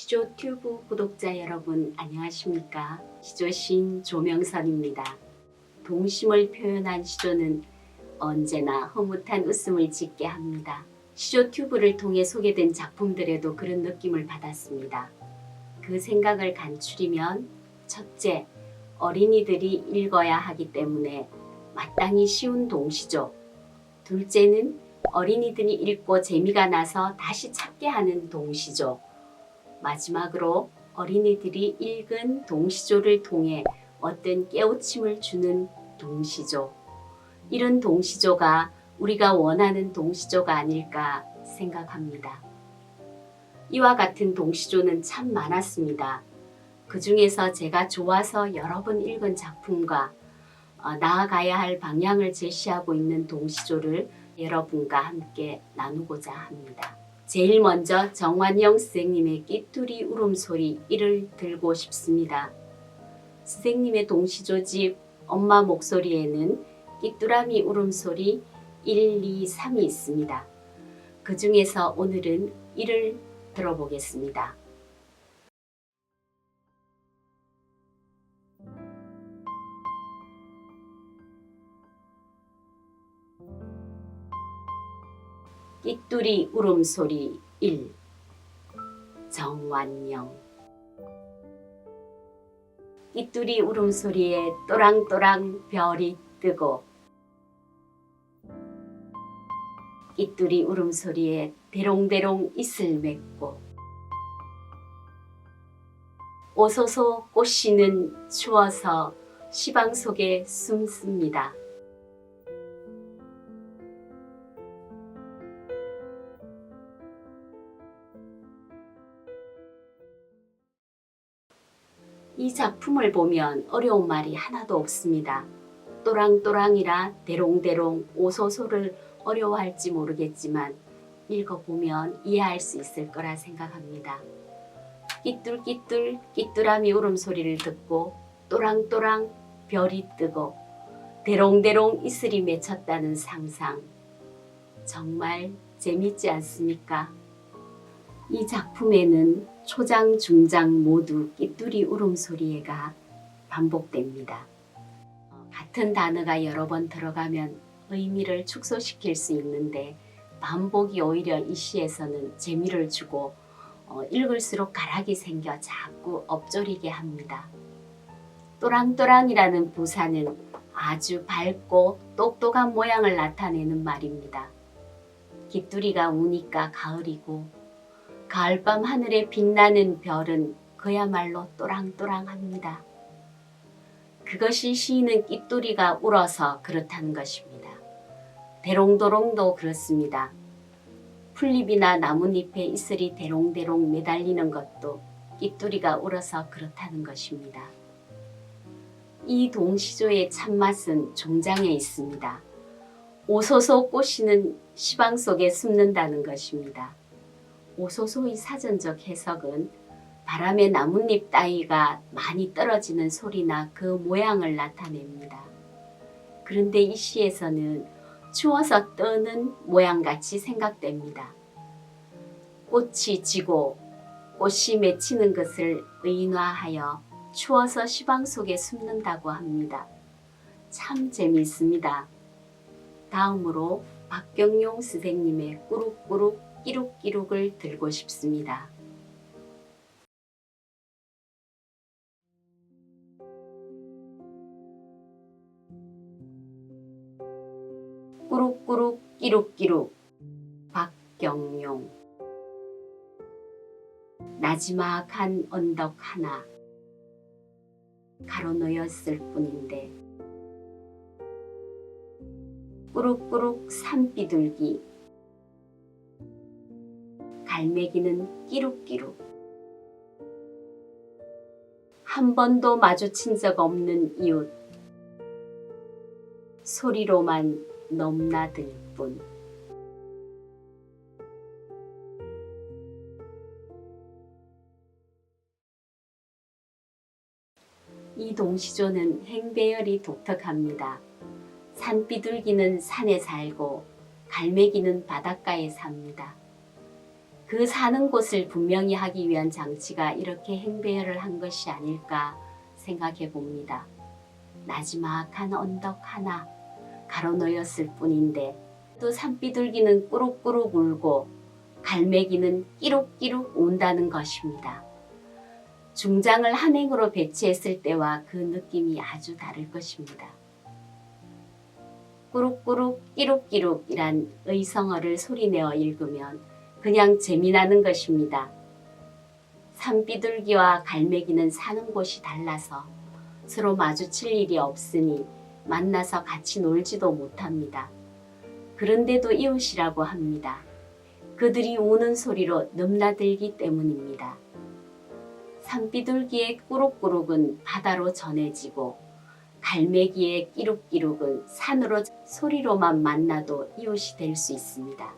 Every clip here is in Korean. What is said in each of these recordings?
시조튜브 구독자 여러분 안녕하십니까? 시조신 조명선입니다. 동심을 표현한 시조는 언제나 흐뭇한 웃음을 짓게 합니다. 시조튜브를 통해 소개된 작품들에도 그런 느낌을 받았습니다. 그 생각을 간추리면 첫째, 어린이들이 읽어야 하기 때문에 마땅히 쉬운 동시조. 둘째는 어린이들이 읽고 재미가 나서 다시 찾게 하는 동시조. 마지막으로 어린이들이 읽은 동시조를 통해 어떤 깨우침을 주는 동시조. 이런 동시조가 우리가 원하는 동시조가 아닐까 생각합니다. 이와 같은 동시조는 참 많았습니다. 그 중에서 제가 좋아서 여러 번 읽은 작품과 나아가야 할 방향을 제시하고 있는 동시조를 여러분과 함께 나누고자 합니다. 제일 먼저 정완영 선생님의 끼뚜리 울음소리 1을 들고 싶습니다. 선생님의 동시조집 엄마 목소리에는 끼뚜라미 울음소리 1, 2, 3이 있습니다. 그 중에서 오늘은 1을 들어보겠습니다. 끼뚜리 울음소리 1 정완영. 끼뚜리 울음소리에 또랑또랑 별이 뜨고 끼뚜리 울음소리에 대롱대롱 이슬 맺고 오소소 꽃씨는 추워서 시방 속에 숨습니다. 이 작품을 보면 어려운 말이 하나도 없습니다. 또랑또랑이라 대롱대롱 오소소를 어려워할지 모르겠지만 읽어보면 이해할 수 있을 거라 생각합니다. 끼뚤끼뚤 끼뚜라미 울음소리를 듣고 또랑또랑 별이 뜨고 대롱대롱 이슬이 맺혔다는 상상. 정말 재밌지 않습니까? 이 작품에는 초장, 중장 모두 끼뚜리 울음소리가 반복됩니다. 같은 단어가 여러 번 들어가면 의미를 축소시킬 수 있는데 반복이 오히려 이 시에서는 재미를 주고 읽을수록 가락이 생겨 자꾸 엎조리게 합니다. 또랑또랑이라는 부사는 아주 밝고 똑똑한 모양을 나타내는 말입니다. 끼뚜리가 우니까 가을이고 가을밤 하늘에 빛나는 별은 그야말로 또랑또랑합니다. 그것이 시인은 끼뚜리가 울어서 그렇다는 것입니다. 대롱도롱도 그렇습니다. 풀잎이나 나뭇잎에 이슬이 대롱대롱 매달리는 것도 끼뚜리가 울어서 그렇다는 것입니다. 이 동시조의 참맛은 종장에 있습니다. 오소소 꽃씨는 시방 속에 숨는다는 것입니다. 오소소의 사전적 해석은 바람에 나뭇잎 따위가 많이 떨어지는 소리나 그 모양을 나타냅니다. 그런데 이 시에서는 추워서 떠는 모양같이 생각됩니다. 꽃이 지고 꽃이 맺히는 것을 의인화하여 추워서 시방 속에 숨는다고 합니다. 참 재미있습니다. 다음으로 박경용 선생님의 꾸룩꾸룩 끼룩끼룩을 들고 싶습니다. 꾸룩꾸룩 끼룩끼룩 박경용. 나지막한 언덕 하나 가로놓였을 뿐인데 꾸룩꾸룩 산비둘기 갈매기는 끼룩끼룩. 한 번도 마주친 적 없는 이웃 소리로만 넘나들 뿐. 이 동시조는 행배열이 독특합니다. 산비둘기는 산에 살고 갈매기는 바닷가에 삽니다. 그 사는 곳을 분명히 하기 위한 장치가 이렇게 행배열을 한 것이 아닐까 생각해 봅니다. 나지막한 언덕 하나 가로놓였을 뿐인데 또 산비둘기는 꾸룩꾸룩 울고 갈매기는 끼룩끼룩 운다는 것입니다. 중장을 한행으로 배치했을 때와 그 느낌이 아주 다를 것입니다. 꾸룩꾸룩 끼룩끼룩이란 의성어를 소리내어 읽으면 그냥 재미나는 것입니다. 산비둘기와 갈매기는 사는 곳이 달라서 서로 마주칠 일이 없으니 만나서 같이 놀지도 못합니다. 그런데도 이웃이라고 합니다. 그들이 우는 소리로 넘나들기 때문입니다. 산비둘기의 꾸룩꾸룩은 바다로 전해지고 갈매기의 끼룩끼룩은 산으로 소리로만 만나도 이웃이 될 수 있습니다.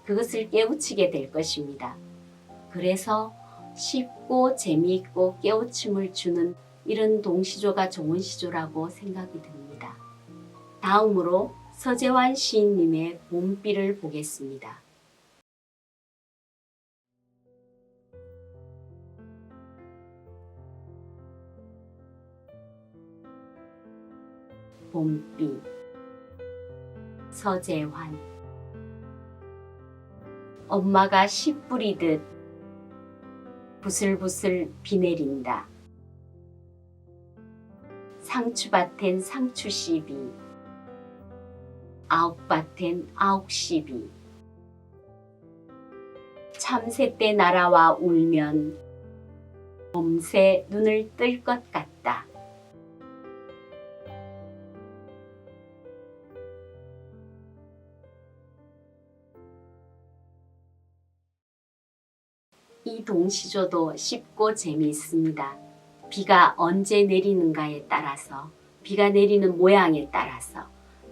그것을 깨우치게 될 것입니다. 그래서 쉽고 재미있고 깨우침을 주는 이런 동시조가 좋은 시조라고 생각이 듭니다. 다음으로 서재환 시인님의 봄비를 보겠습니다. 봄비 서재환. 엄마가 씨 뿌리듯 부슬부슬 비 내린다. 상추밭엔 상추씨비, 아욱밭엔 아욱씨비. 참새 때 날아와 울면 범새 눈을 뜰 것 같다. 이 동시조도 쉽고 재미있습니다. 비가 언제 내리는가에 따라서, 비가 내리는 모양에 따라서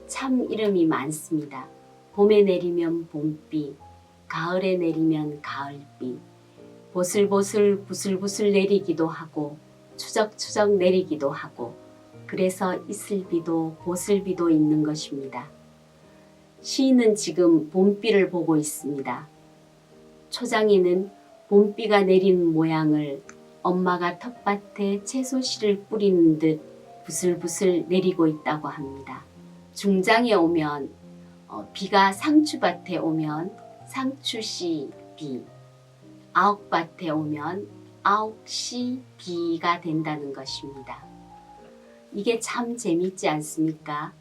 참 이름이 많습니다. 봄에 내리면 봄비, 가을에 내리면 가을비, 보슬보슬 부슬부슬 내리기도 하고 추적추적 내리기도 하고, 그래서 이슬비도 보슬비도 있는 것입니다. 시인은 지금 봄비를 보고 있습니다. 초장에는 봄비가 내리는 모양을 엄마가 텃밭에 채소씨를 뿌리는 듯 부슬부슬 내리고 있다고 합니다. 중장에 오면 비가 상추밭에 오면 상추씨 비, 아욱밭에 오면 아욱씨 비가 된다는 것입니다. 이게 참 재밌지 않습니까?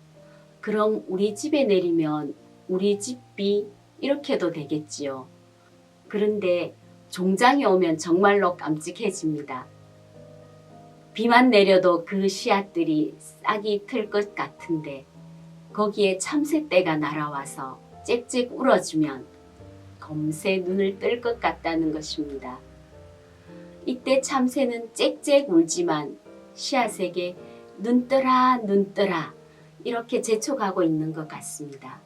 그럼 우리 집에 내리면 우리 집 비 이렇게도 되겠지요. 그런데 종장에 오면 정말로 깜찍해집니다. 비만 내려도 그 씨앗들이 싹이 틀 것 같은데 거기에 참새떼가 날아와서 짹짹 울어주면 검새 눈을 뜰 것 같다는 것입니다. 이때 참새는 짹짹 울지만 씨앗에게 눈 떠라 눈 떠라 이렇게 재촉하고 있는 것 같습니다.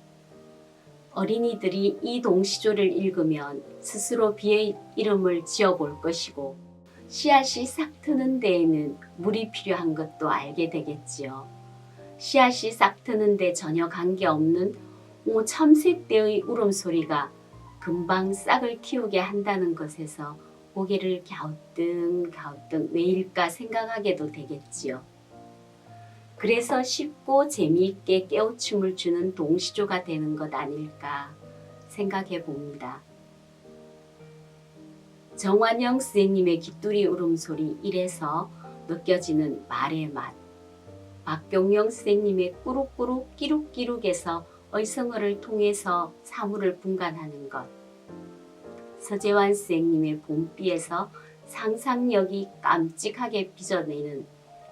어린이들이 이 동시조를 읽으면 스스로 비의 이름을 지어볼 것이고 씨앗이 싹 트는 데에는 물이 필요한 것도 알게 되겠지요. 씨앗이 싹 트는 데 전혀 관계없는 참새떼의 울음소리가 금방 싹을 틔우게 한다는 것에서 고개를 갸우뚱갸우뚱 왜일까 생각하게도 되겠지요. 그래서 쉽고 재미있게 깨우침을 주는 동시조가 되는 것 아닐까 생각해 봅니다. 정완영 선생님의 깃두리 울음소리 1에서 느껴지는 말의 맛, 박경영 선생님의 꾸룩꾸룩 끼룩끼룩에서 의성어를 통해서 사물을 분간하는 것, 서재환 선생님의 봄비에서 상상력이 깜찍하게 빚어내는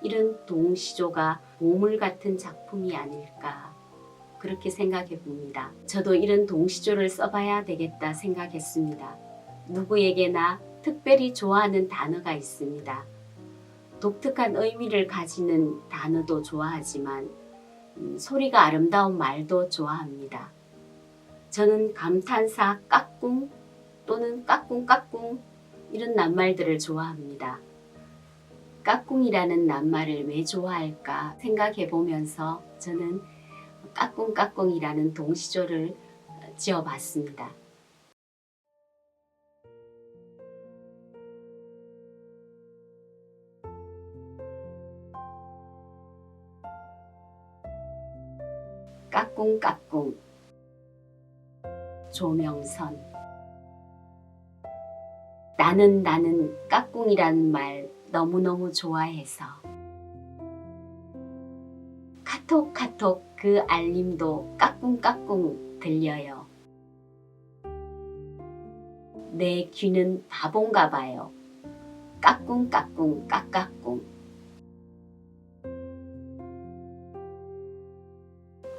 이런 동시조가 보물 같은 작품이 아닐까 그렇게 생각해 봅니다. 저도 이런 동시조를 써봐야 되겠다 생각했습니다. 누구에게나 특별히 좋아하는 단어가 있습니다. 독특한 의미를 가지는 단어도 좋아하지만 소리가 아름다운 말도 좋아합니다. 저는 감탄사 까꿍 또는 까꿍까꿍 이런 낱말들을 좋아합니다. 까꿍이라는 낱말을 왜 좋아할까 생각해 보면서 저는 까꿍까꿍이라는 동시조를 지어봤습니다. 까꿍까꿍. 조명선. 나는 까꿍이라는 말 너무너무 좋아해서 카톡 그 알림도 까꿍까꿍 들려요. 내 귀는 바본가 봐요. 까꿍까꿍 까까꿍.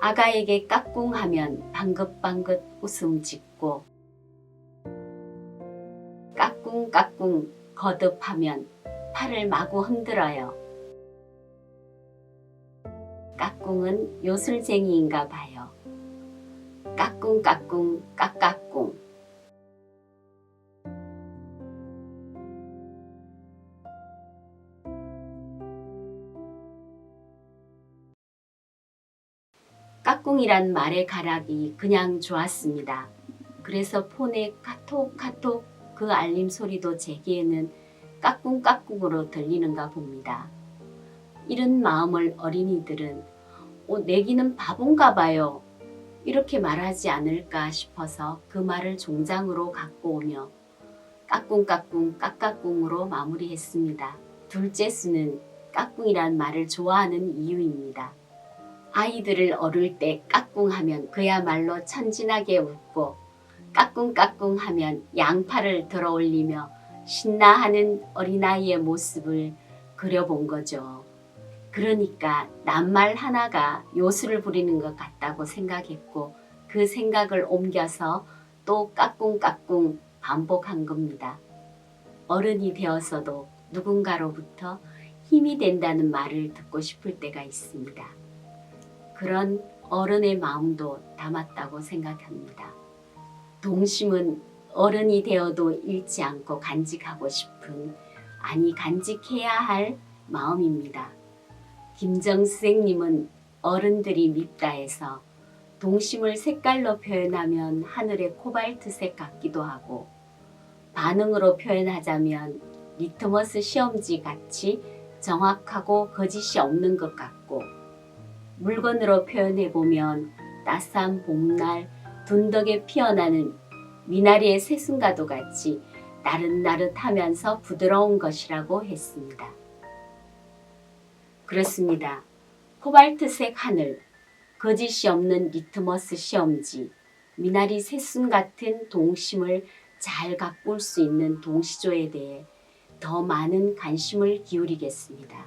아가에게 까꿍하면 방긋방긋 웃음 짓고 까꿍까꿍 거듭하면 팔을 마구 흔들어요. 까꿍은 요술쟁이인가 봐요. 까꿍까꿍 까까꿍. 까꿍이란 말의 가락이 그냥 좋았습니다. 그래서 폰에 카톡 그 알림 소리도 제게에는 까꿍까꿍으로 들리는가 봅니다. 이런 마음을 어린이들은 내 귀는 바본가 봐요. 이렇게 말하지 않을까 싶어서 그 말을 종장으로 갖고 오며 까꿍까꿍 까까꿍으로 마무리했습니다. 둘째 수는 까꿍이란 말을 좋아하는 이유입니다. 아이들을 어릴 때 까꿍하면 그야말로 천진하게 웃고 까꿍까꿍 하면 양팔을 들어 올리며 신나하는 어린아이의 모습을 그려본 거죠. 그러니까 낱말 하나가 요술을 부리는 것 같다고 생각했고 그 생각을 옮겨서 또 까꿍까꿍 반복한 겁니다. 어른이 되어서도 누군가로부터 힘이 된다는 말을 듣고 싶을 때가 있습니다. 그런 어른의 마음도 담았다고 생각합니다. 동심은 어른이 되어도 잃지 않고 간직하고 싶은, 아니 간직해야 할 마음입니다. 김정 선생님은 어른들이 밉다해서 동심을 색깔로 표현하면 하늘의 코발트색 같기도 하고 반응으로 표현하자면 리트머스 시험지 같이 정확하고 거짓이 없는 것 같고 물건으로 표현해보면 따스한 봄날 둔덕에 피어나는 미나리의 새순가도 같이 나릇나릇하면서 부드러운 것이라고 했습니다. 그렇습니다. 코발트색 하늘, 거짓이 없는 리트머스 시험지, 미나리 새순 같은 동심을 잘 가꿀 수 있는 동시조에 대해 더 많은 관심을 기울이겠습니다.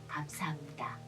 감사합니다.